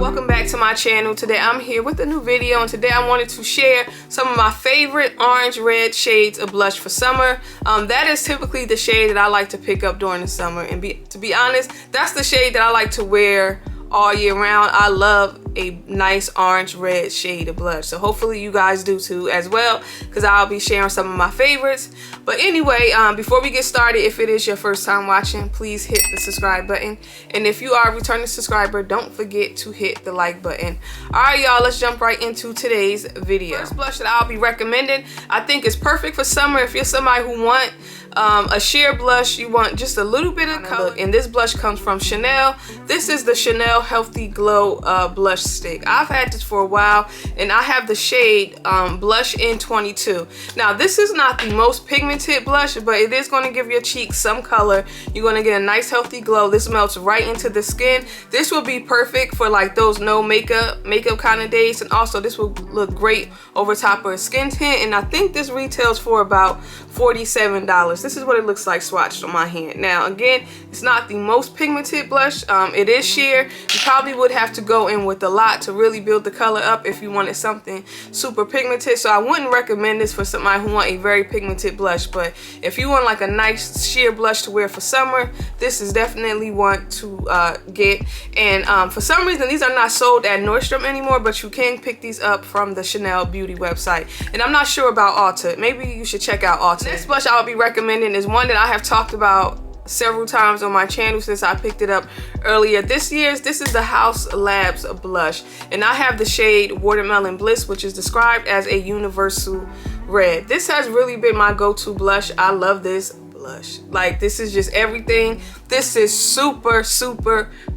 Welcome back to my channel. Today I'm here with a new video, and today I wanted to share some of my favorite orange red shades of blush for summer. That is typically the shade that I like to pick up during the summer, and to be honest, that's the shade that I like to wear all year round. I love a nice orange red shade of blush, so hopefully you guys do too as well, because I'll be sharing some of my favorites. But anyway, before we get started, if it is your first time watching, please hit the subscribe button, and if you are a returning subscriber, don't forget to hit the like button. Alright y'all, let's jump right into today's video. First blush that I'll be recommending, I think is perfect for summer. If you're somebody who want a sheer blush, you want just a little bit of color, and this blush comes from Chanel. This is the Chanel Healthy Glow blush stick. I've had this for a while, and I have the shade Blush in 22. Now this is not the most pigmented blush, but it is going to give your cheeks some color. You're going to get a nice healthy glow. This melts right into the skin. This will be perfect for like those no makeup kind of days, and also this will look great over top of a skin tint, and I think this retails for about $47. This is what it looks like swatched on my hand. Now again, it's not the most pigmented blush. It is sheer. You probably would have to go in with a lot to really build the color up if you wanted something super pigmented, so I wouldn't recommend this for somebody who want a very pigmented blush. But if you want like a nice sheer blush to wear for summer, this is definitely one to get. And for some reason these are not sold at Nordstrom anymore, but you can pick these up from the Chanel Beauty website, and I'm not sure about Ulta. Maybe you should check out Ulta. Next blush I'll be recommending is one that I have talked about several times on my channel since I picked it up earlier this year. This is the Haus Labs blush, and I have the shade Watermelon Bliss, which is described as a universal red. This has really been my go-to blush. I love this blush. Like, this is just everything. This is super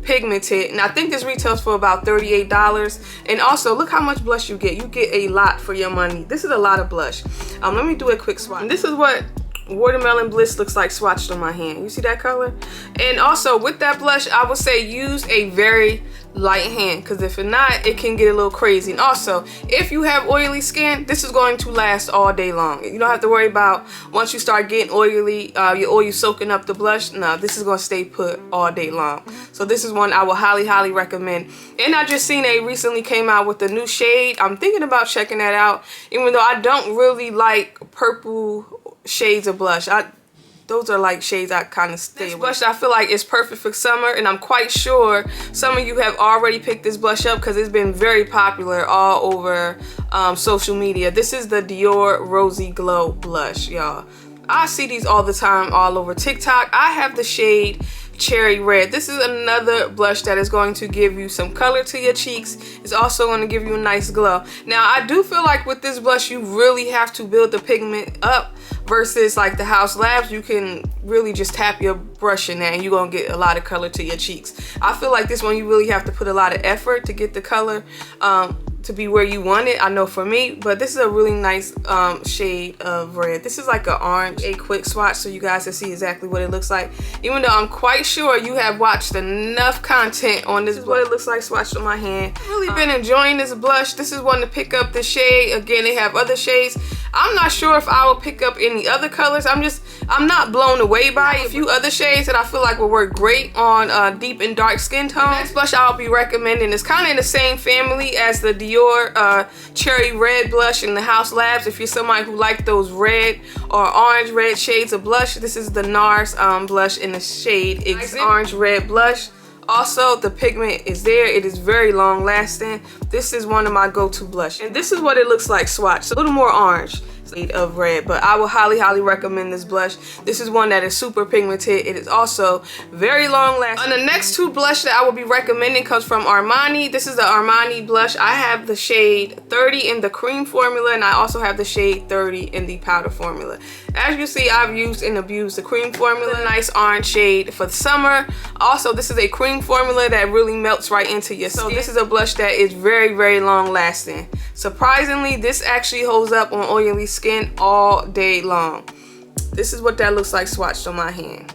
pigmented, and I think this retails for about $38. And also look how much blush you get. You get a lot for your money. This is a lot of blush. Let me do a quick swatch. And this is what Watermelon Bliss looks like swatched on my hand. You see that color? And also with that blush, I would say use a very light hand, because if not, it can get a little crazy. And also, if you have oily skin, this is going to last all day long. You don't have to worry about once you start getting oily, your oil soaking up the blush. No, this is going to stay put all day long. So this is one I will highly recommend. And I just seen they recently came out with a new shade. I'm thinking about checking that out, even though I don't really like purple shades of blush. Those are like shades I kind of stay away. This blush I feel like is perfect for summer, and I'm quite sure some of you have already picked this blush up because it's been very popular all over social media. This is the Dior Rosy Glow blush, y'all. I see these all the time all over TikTok. I have the shade Cherry Red. This is another blush that is going to give you some color to your cheeks. It's also going to give you a nice glow. Now I do feel like with this blush you really have to build the pigment up, versus like the Haus Labs, you can really just tap your brush in there and you're gonna get a lot of color to your cheeks. I feel like this one you really have to put a lot of effort to get the color to be where you want it. I know for me, but this is a really nice shade of red. This is like an orange. A quick swatch so you guys can see exactly what it looks like, even though I'm quite sure you have watched enough content on this. This is what it looks like swatched on my hand. I've really been enjoying this blush. This is one to pick up the shade. Again, they have other shades. I'm not sure if I will pick up any other colors. I'm not blown away by a few other shades that I feel like will work great on deep and dark skin tones. Next blush I'll be recommending is kind of in the same family as the Dior Cherry Red blush in the Haus Labs. If you're somebody who like those red or orange red shades of blush, this is the Nars blush in the shade Orange Red blush. Also, the pigment is there. It is very long lasting. This is one of my go-to blush, and this is what it looks like swatched. A little more orange of red, but I will highly recommend this blush. This is one that is super pigmented. It is also very long lasting. And the next two blush that I will be recommending comes from Armani. This is the Armani blush. I have the shade 30 in the cream formula, and I also have the shade 30 in the powder formula. As you see, I've used and abused the cream formula. A nice orange shade for the summer. Also, this is a cream formula that really melts right into your skin. So this is a blush that is very long lasting. Surprisingly, this actually holds up on oily skin all day long. This is what that looks like swatched on my hand.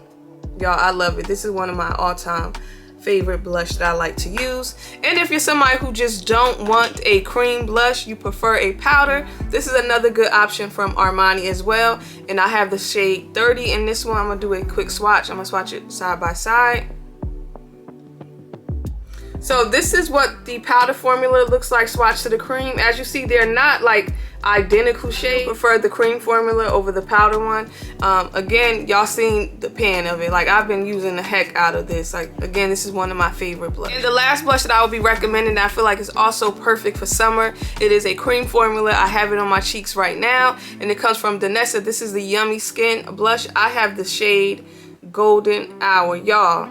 Y'all, I love it. This is one of my all-time favorite blush that I like to use. And if you're somebody who just don't want a cream blush, you prefer a powder, this is another good option from Armani as well. And I have the shade 30 in this one. I'm gonna do a quick swatch. I'm gonna swatch it side by side. So this is what the powder formula looks like swatched to the cream. As you see, they're not like identical shades. I prefer the cream formula over the powder one. Again, y'all seen the pan of it. Like, I've been using the heck out of this. Like, again, this is one of my favorite blushes. And the last blush that I will be recommending that I feel like is also perfect for summer, it is a cream formula. I have it on my cheeks right now, and it comes from Danessa. This is the Yummy Skin blush. I have the shade Golden Hour. Y'all,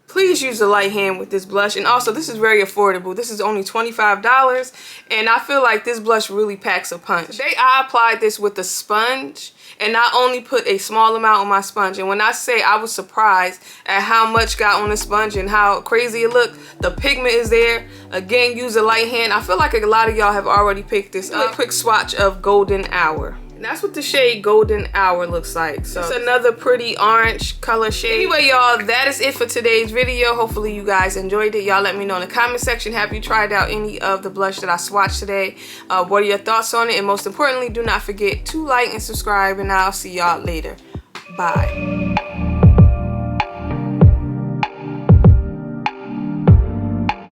please use the light hand with this blush. And also, this is very affordable. This is only $25, and I feel like this blush really packs a punch. Today I applied this with a sponge, and I only put a small amount on my sponge. And when I say I was surprised at how much got on the sponge and how crazy it looked, the pigment is there. Again, use a light hand. I feel like a lot of y'all have already picked this up. A quick swatch of Golden Hour. That's what the shade Golden Hour looks like. So it's another pretty orange color shade. Anyway, y'all, that is it for today's video. Hopefully you guys enjoyed it. Y'all let me know in the comment section, have you tried out any of the blush that I swatched today? What are your thoughts on it? And most importantly, do not forget to like and subscribe, and I'll see y'all later. Bye.